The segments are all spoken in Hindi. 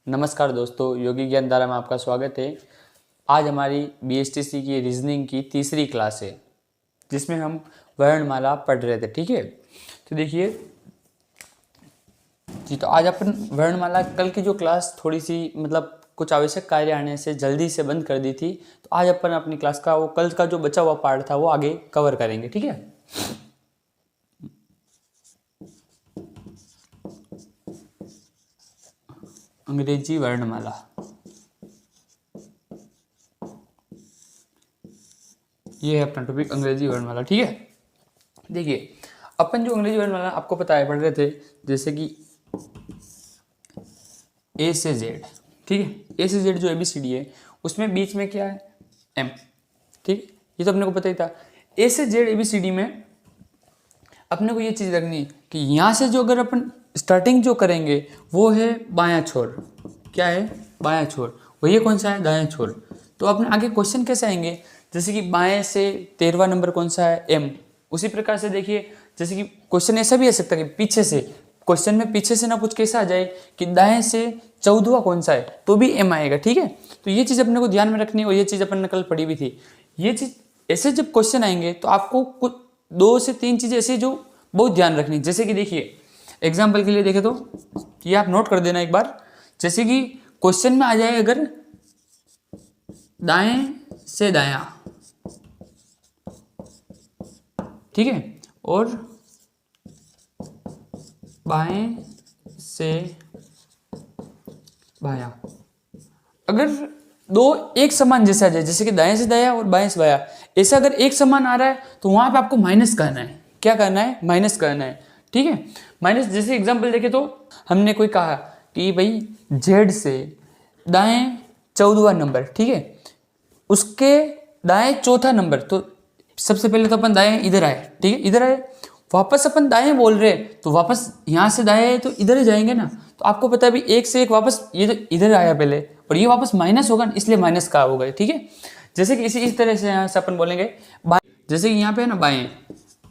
नमस्कार दोस्तों, योगी ज्ञान धारा में आपका स्वागत है। आज हमारी बीएसटीसी की रीजनिंग की तीसरी क्लास है जिसमें हम वर्णमाला पढ़ रहे थे। ठीक है, तो देखिए जी, तो आज अपन वर्णमाला, कल की जो क्लास थोड़ी सी कुछ आवश्यक कार्य आने से जल्दी से बंद कर दी थी, तो आज अपन अपनी क्लास का वो कल का जो बचा हुआ पार्ट था वो आगे कवर करेंगे। ठीक है, अंग्रेजी वर्णमाला। ये है अपना टॉपिक अंग्रेजी वर्णमाला। ठीक है, देखिए अपन जो अंग्रेजी वर्णमाला आपको पता है पढ़ रहे थे, जैसे कि ए से जेड। ठीक है, ए से जेड जो ABCD है उसमें बीच में क्या है, M। ठीक है, ये तो अपने को पता ही था। ए से जेड ABCD में अपने को ये चीज़ रखनी है कि यहाँ से जो अगर अपन स्टार्टिंग जो करेंगे वो है बायां छोर। क्या है, बायां छोर। वो ये कौन सा है, दायां छोर। तो अपने आगे क्वेश्चन कैसे आएंगे, जैसे कि बाएं से 13वां नंबर कौन सा है, M। उसी प्रकार से देखिए, जैसे कि क्वेश्चन ऐसा भी आ सकता है कि पीछे से, क्वेश्चन में पीछे से ना कुछ कैसा आ जाए कि दाएं से 14वां कौन सा है, तो भी M आएगा। ठीक है, तो ये चीज़ अपने को ध्यान में रखनी है। और ये चीज़ अपन ने कल पढ़ी भी थी। ये चीज़ ऐसे जब क्वेश्चन आएंगे तो आपको कुछ 2 से 3 चीज़ें ऐसी जो बहुत ध्यान रखनी। जैसे कि देखिए एग्जाम्पल के लिए देखें तो ये आप नोट कर देना एक बार। जैसे कि क्वेश्चन में आ जाए अगर दाएं से दायां, ठीक है, और बाएं से बायां, अगर दो एक समान जैसे आ जाए, जैसे कि दाएं से दायां और बाएं से बायां, ऐसा अगर एक समान आ रहा है तो वहां पे आपको माइनस करना है। क्या करना है, माइनस करना है। ठीक है, माइनस। जैसे एग्जांपल देखें तो हमने कोई कहा कि भाई जेड से दाएं 14वां नंबर, ठीक है, उसके दाएं चौथा नंबर। तो सबसे पहले तो अपन दाएं इधर आए, ठीक है, इधर आए, वापस अपन दाएं बोल रहे तो वापस यहाँ से दाएं तो इधर ही जाएंगे ना। तो आपको पता है भी एक से एक वापस, ये तो इधर आया पहले और ये वापस माइनस होगा, इसलिए माइनस का हो गए। ठीक है, जैसे कि इस तरह से यहाँ से अपन बोलेंगे बाएं। जैसे कि यहाँ पे है ना बाएं,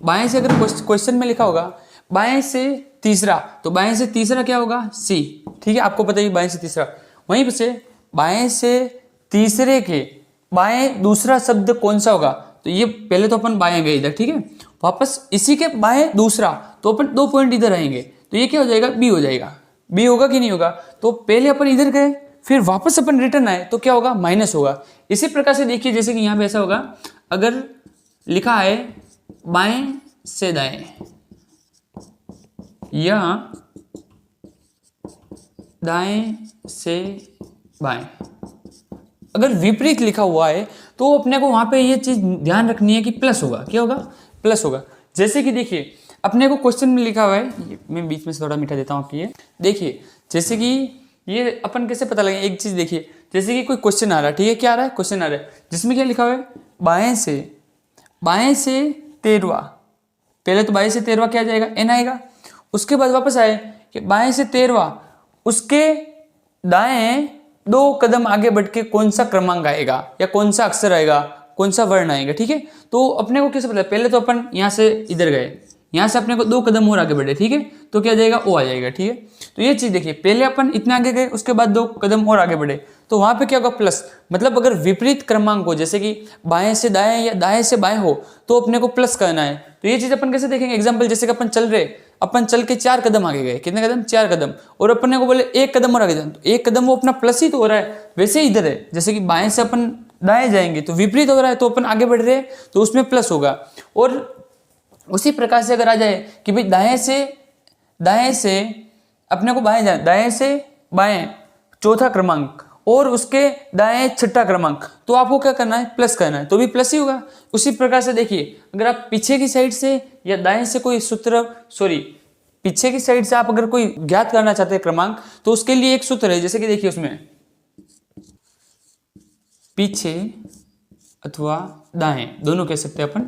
बाएं से अगर क्वेश्चन में लिखा होगा बाएं से तीसरा, तो बाएं से तीसरा क्या होगा, C। ठीक है, आपको पता है बाएं से तीसरा। वहीं से बाएं से तीसरे के बाएं दूसरा शब्द कौन सा होगा, तो ये पहले तो अपन बाएं गए इधर, ठीक है, वापस इसी के बाएं दूसरा, तो अपन 2 पॉइंट इधर आएंगे, तो ये क्या हो जाएगा, B हो जाएगा। B होगा कि नहीं होगा, तो पहले अपन इधर गए फिर वापस अपन रिटर्न आए तो क्या होगा, माइनस होगा। इसी प्रकार से देखिए, जैसे कि यहाँ पे ऐसा होगा, अगर लिखा है बाएं से दाएं या दाएं से बाएं, अगर विपरीत लिखा हुआ है तो अपने को वहां पे ये चीज ध्यान रखनी है कि प्लस होगा। क्या होगा, प्लस होगा। जैसे कि देखिए अपने को क्वेश्चन में लिखा हुआ है, मैं बीच में से थोड़ा मीठा देता हूँ आपके लिए। देखिए जैसे कि ये अपन कैसे पता लगे, एक चीज देखिए, जैसे कि कोई क्वेश्चन आ रहा है, ठीक है, क्या आ रहा है, क्वेश्चन आ रहा है जिसमें क्या लिखा हुआ है, बाएं से 13वां। पहले तो बाएं से 13वां क्या आ जाएगा, N आएगा। उसके बाद वापस आए कि बाएं से 13वां, उसके दाएं 2 कदम आगे बढ़ के कौन सा क्रमांक आएगा या कौन सा अक्षर आएगा, कौन सा वर्ण आएगा। ठीक है, तो अपने को कैसे पता है, पहले तो अपन यहाँ से इधर गए, यहाँ से अपने को 2 कदम और आगे बढ़े, ठीक है, तो क्या आ जाएगा, O आ जाएगा। ठीक है, तो ये चीज देखिए, पहले अपन इतने आगे गए, उसके बाद 2 कदम और आगे बढ़े, तो वहां पे क्या होगा, प्लस। मतलब अगर विपरीत क्रमांक हो, जैसे कि बाएं से दाएं या दाएं से बाएं हो, तो अपने को प्लस करना है। तो ये चीज अपन कैसे देखेंगे, एग्जाम्पल जैसे कि अपन चल रहे, अपन चल के 4 कदम आगे गए, कितने कदम, 4 कदम, और अपने को बोले 1 कदम और आगे जाना, तो 1 कदम वो अपना प्लस ही तो हो रहा है। वैसे ही इधर है, जैसे कि बाएं से अपन दाएं जाएंगे तो विपरीत हो रहा है, तो अपन आगे बढ़ रहे हैं तो उसमें प्लस होगा। और उसी प्रकार से अगर आ जाए कि भाई दाएं से अपने को बाएं जाए, दाएं से बाएं चौथा क्रमांक और उसके दाएं छठा क्रमांक, तो आपको क्या करना है, प्लस करना है, तो भी प्लस ही होगा। उसी प्रकार से देखिए, अगर आप पीछे की साइड से या दाएं से कोई सूत्र, पीछे की साइड से आप अगर कोई ज्ञात करना चाहते हैं क्रमांक, तो उसके लिए एक सूत्र है। जैसे कि देखिए उसमें पीछे अथवा दाएं दोनों कह सकते हैं अपन,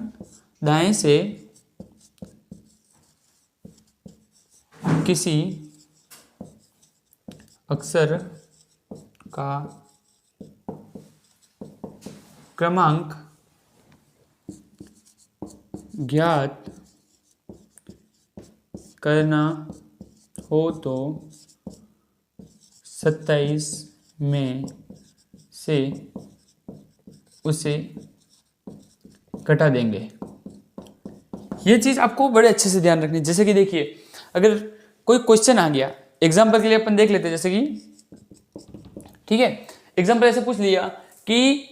दाएं से किसी अक्षर का क्रमांक ज्ञात करना हो तो 27 में से उसे घटा देंगे। ये चीज़ आपको बड़े अच्छे से ध्यान रखनी है। जैसे कि देखिए, अगर कोई क्वेश्चन आ गया, एग्जाम्पल के लिए अपन देख लेते हैं, जैसे कि ठीक है, एग्जाम्पल ऐसे पूछ लिया कि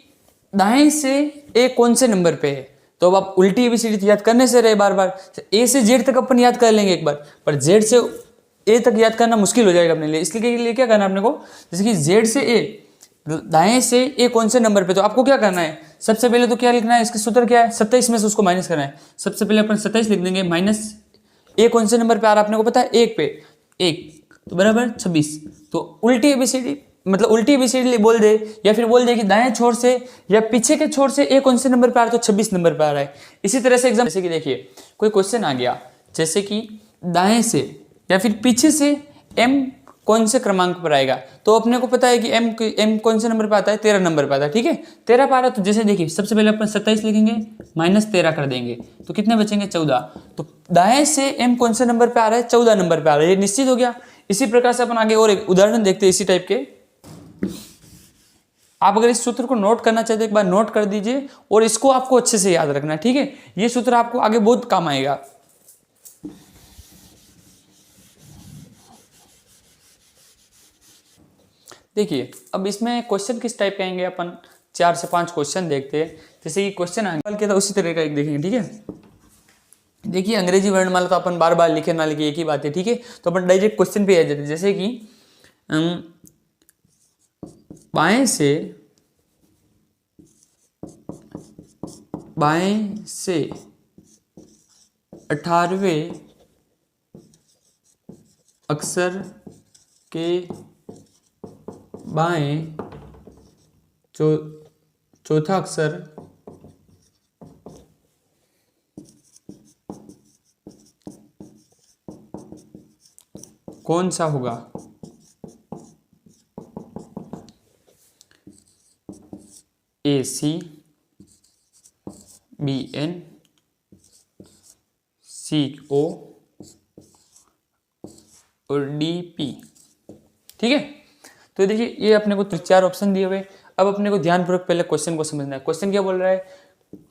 दाएं से ए कौन से नंबर पे है, तो अब आप उल्टी एबीसीडी याद करने से रहे बार बार, ए से जेड तक अपन याद कर लेंगे एक बार, पर जेड से ए तक याद करना मुश्किल हो जाएगा अपने लिए। इसके लिए क्या करना है अपने को, जैसे कि जेड से ए, दाएं से ए कौन से नंबर पे, तो आपको क्या करना है, सबसे पहले तो क्या लिखना है, इसका सूत्र क्या है, 27 में से उसको माइनस करना है। सबसे पहले अपन 27 लिख देंगे, माइनस ए कौन से नंबर पे आ रहा है अपने को पता है, एक पे, एक तो बराबर 26। तो उल्टी एबीसीडी मतलब उल्टी एबीसीडी बोल दे, या फिर बोल दे कि दाएं छोर से या पीछे के छोर से ए कौन से नंबर पे आ रहा है, तो 26 नंबर पे आ रहा है। इसी तरह से एग्जाम, जैसे कि देखिए कोई क्वेश्चन आ गया, जैसे कि दाएं से या फिर पीछे से एम कौन से क्रमांक पर आएगा, तो अपने को पता है कि एम कौन से नंबर पे आता है, 13 नंबर पे आता है। ठीक है, 13 पे आ रहा है, तो जैसे देखिए सबसे पहले अपन 27 लिखेंगे, माइनस 13 कर देंगे, तो कितने बचेंगे, 14। तो दाएं से एम कौन से नंबर पे आ रहा है, 14 नंबर पे आ रहा है, ये निश्चित हो गया। इसी प्रकार से अपन आगे और एक उदाहरण देखते हैं इसी टाइप के। आप अगर इस सूत्र को नोट करना चाहते हैं, एक बार नोट कर दीजिए, और इसको आपको अच्छे से याद रखना है। ठीक है, ये सूत्र आपको आगे बहुत काम आएगा। देखिए अब इसमें क्वेश्चन किस टाइप के आएंगे, अपन 4 से 5 क्वेश्चन देखते हैं। जैसे कि क्वेश्चन आएंगे के, तो उसी तरह का एक देखेंगे। ठीक है, देखिए अंग्रेजी वर्णमाला तो अपन बार बार लिखे ना लिखे एक ही बात है। ठीक है, तो अपन डायरेक्ट क्वेश्चन पे आ जाते हैं। जैसे कि बाएं से 18वें अक्षर के बाएं चौथा अक्षर कौन सा होगा, ए सी, बी एन, सी ओ और डी पी। ठीक है, तो देखिए ये अपने को 4 ऑप्शन दिए हुए। अब अपने को ध्यानपूर्वक पहले क्वेश्चन को समझना है। क्वेश्चन क्या बोल रहा है,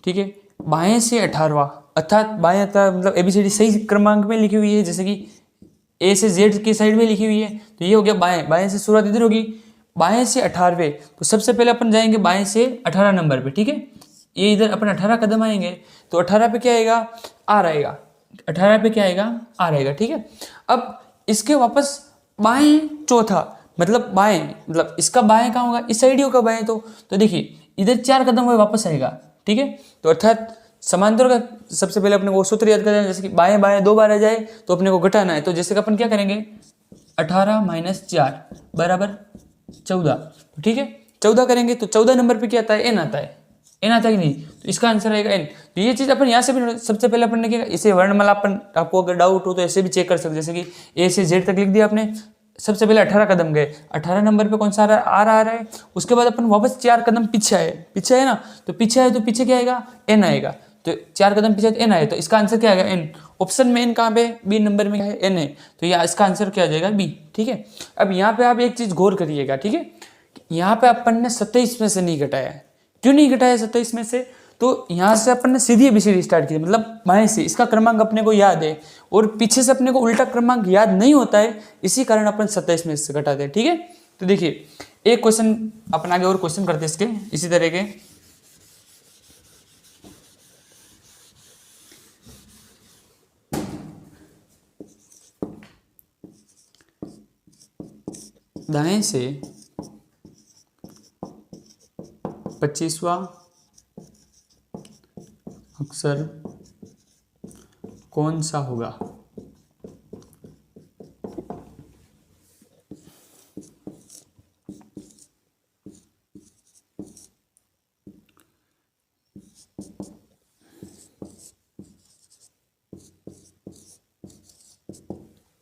ठीक है, बाएं से 18वां, अर्थात बाएं अर्थात मतलब एबीसीडी सही क्रमांक में लिखी हुई है, जैसे कि ए से जेड की साइड में लिखी हुई है, तो ये हो गया बाएं, बाएं से शुरुआत इधर होगी, बाएं से 18वें, तो सबसे पहले अपन जाएंगे बाएं से 18 नंबर पे। ठीक है, ये इधर अपन 18 कदम आएंगे, तो 18 पे क्या आएगा, आर आएगा, 18 पे क्या आएगा, आर आएगा। ठीक है, अब इसके वापस बाएं चौथा, मतलब बाएं मतलब इसका बाएं कहाँ होगा, इस साइड ही होगा बाएं, तो देखिए इधर 4 कदम वो वापस आएगा। ठीक है, तो अर्थात समांतर का सबसे पहले अपने को सूत्र याद करना है। जैसे कि बाएं बाएं 2 बार आ जाए तो अपने को घटाना है, तो जैसे कि अपन क्या करेंगे, 18 माइनस 4 बराबर 14। ठीक है, 14 करेंगे तो 14 नंबर पे क्या आता है, एन आता है, एन आता है कि नहीं, तो इसका आंसर आएगा एन। तो ये चीज़ अपन यहाँ से भी सबसे पहले अपन ने क्या, इसे वर्णमाला अपन, आपको अगर डाउट हो तो ऐसे भी चेक कर सकते, जैसे कि ए से जेड तक लिख दिया आपने, सबसे पहले 18 कदम गए, 18 नंबर पे कौन सा आ रहा है, उसके बाद अपन वापस 4 कदम पीछे आए ना, तो पीछे आए तो पीछे क्या आएगा, एन आएगा, तो 4 कदम पीछे एन आए, तो इसका आंसर क्या आएगा, एन। ऑप्शन में एन कहाँ पे, बी नंबर में क्या है, एन है, तो यहाँ इसका आंसर क्या आ जाएगा, बी। ठीक है, अब यहाँ पे आप एक चीज गौर करिएगा। ठीक है, यहाँ पे अपन ने 27 में से नहीं घटाया, क्यों नहीं घटाया 27 में से, तो यहाँ से अपन ने सीधी एबीसीडी स्टार्ट की, मतलब बाएं से, इसका क्रमांक अपने को याद है, और पीछे से अपने को उल्टा क्रमांक याद नहीं होता है, इसी कारण अपन 27 में से घटाते हैं। ठीक है, तो देखिए एक क्वेश्चन अपन आगे और क्वेश्चन करते हैं इसके इसी तरह के। दाएं से 25वां अक्षर कौन सा होगा,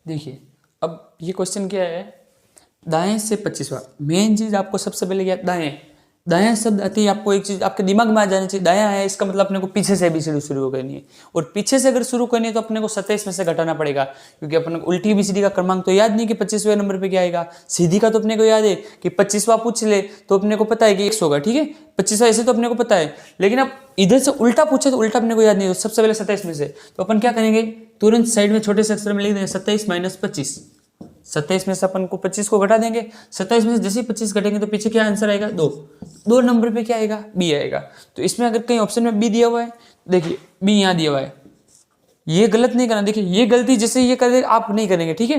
देखिए अब ये क्वेश्चन क्या है, दाएं से 25वां, मेन चीज आपको सबसे पहले क्या, दाएं दायां शब्द आते ही आपको एक चीज आपके दिमाग में आ जानी चाहिए, दायां है इसका मतलब अपने को पीछे से एबीसीडी शुरू करनी है, और पीछे से अगर शुरू करनी है तो अपने को 27 में से घटाना पड़ेगा, क्योंकि अपने को उल्टी एबीसीडी का क्रमांक तो याद नहीं कि 25वें नंबर पे क्या आएगा। सीधी का तो अपने को याद है कि 25वां पूछ ले तो अपने को पता है कि 100 होगा, ठीक है, 25वां ऐसे तो अपने को पता है, लेकिन अब इधर से उल्टा पूछे तो उल्टा अपने को याद नहीं है, तो सबसे पहले 27 में से, तो अपन क्या करेंगे, तुरंत साइड में छोटे से अक्षर में लिख देंगे 27 माइनस 25। 27 में से अपन को 25 को घटा देंगे, 27 में से जैसे ही 25 घटेंगे तो पीछे क्या आंसर आएगा, 2। 2 नंबर पे क्या आएगा, बी आएगा। तो इसमें अगर कहीं ऑप्शन में बी दिया हुआ है, देखिए बी यहाँ दिया हुआ है, ये गलत नहीं करना, देखिए ये गलती जैसे ये कर दे आप नहीं करेंगे, ठीक है।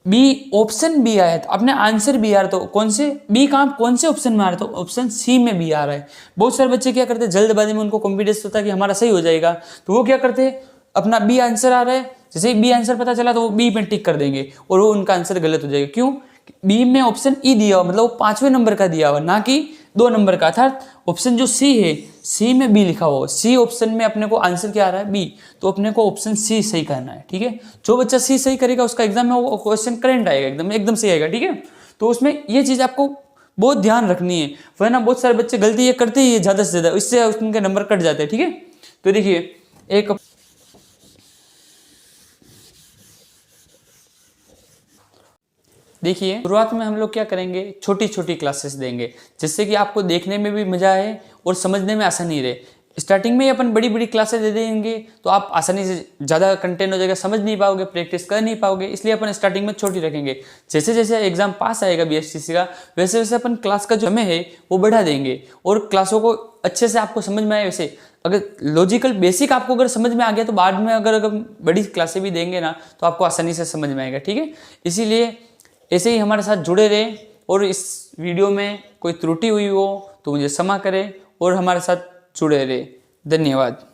बी ऑप्शन बी आया तो अपने आंसर बी आ रहा, तो कौन से बी कहाँ कौन से ऑप्शन में आ रहा है, तो ऑप्शन सी में बी आ रहा है। बहुत सारे बच्चे क्या करते हैं जल्दबाजी में, उनको कॉन्फिडेंस होता है कि हमारा सही हो जाएगा, तो वो क्या करते हैं अपना बी आंसर आ रहा है, जैसे ही बी आंसर पता चला तो वो बी में टिक कर देंगे और वो उनका आंसर गलत हो जाएगा। क्यों, बी में ऑप्शन ई दिया हुआ, मतलब वो 5वें नंबर का दिया हुआ, ना कि 2 नंबर का, अर्थात ऑप्शन जो सी है, सी में बी लिखा हुआ, सी ऑप्शन में अपने को आंसर क्या आ रहा है, बी, तो अपने को ऑप्शन सी सही करना है, ठीक है। जो बच्चा सी सही करेगा उसका एग्जाम में वो क्वेश्चन करेंट आएगा, एकदम एकदम सही आएगा, ठीक है। तो उसमें ये चीज आपको बहुत ध्यान रखनी है, वरना बहुत सारे बच्चे गलती ये करते ही ज्यादा से ज्यादा, इससे उनके नंबर कट जाते हैं, ठीक है। तो देखिए एक देखिए शुरुआत में हम लोग क्या करेंगे, छोटी छोटी क्लासेस देंगे, जिससे कि आपको देखने में भी मजा आए और समझने में आसानी रहे। स्टार्टिंग में ही अपन बड़ी बड़ी क्लासेस दे देंगे तो आप आसानी से ज़्यादा कंटेंट हो जाएगा, समझ नहीं पाओगे, प्रैक्टिस कर नहीं पाओगे, इसलिए अपन स्टार्टिंग में छोटी रखेंगे। जैसे जैसे एग्जाम पास आएगा बीएसटीसी का, वैसे वैसे अपन क्लास का जो समय है वो बढ़ा देंगे और क्लासों को अच्छे से आपको समझ में आए। वैसे अगर लॉजिकल बेसिक आपको अगर समझ में आ गया तो बाद में अगर बड़ी क्लासें भी देंगे ना तो आपको आसानी से समझ में आएगा, ठीक है। इसीलिए ऐसे ही हमारे साथ जुड़े रहें, और इस वीडियो में कोई त्रुटि हुई हो तो मुझे क्षमा करें और हमारे साथ जुड़े रहें। धन्यवाद।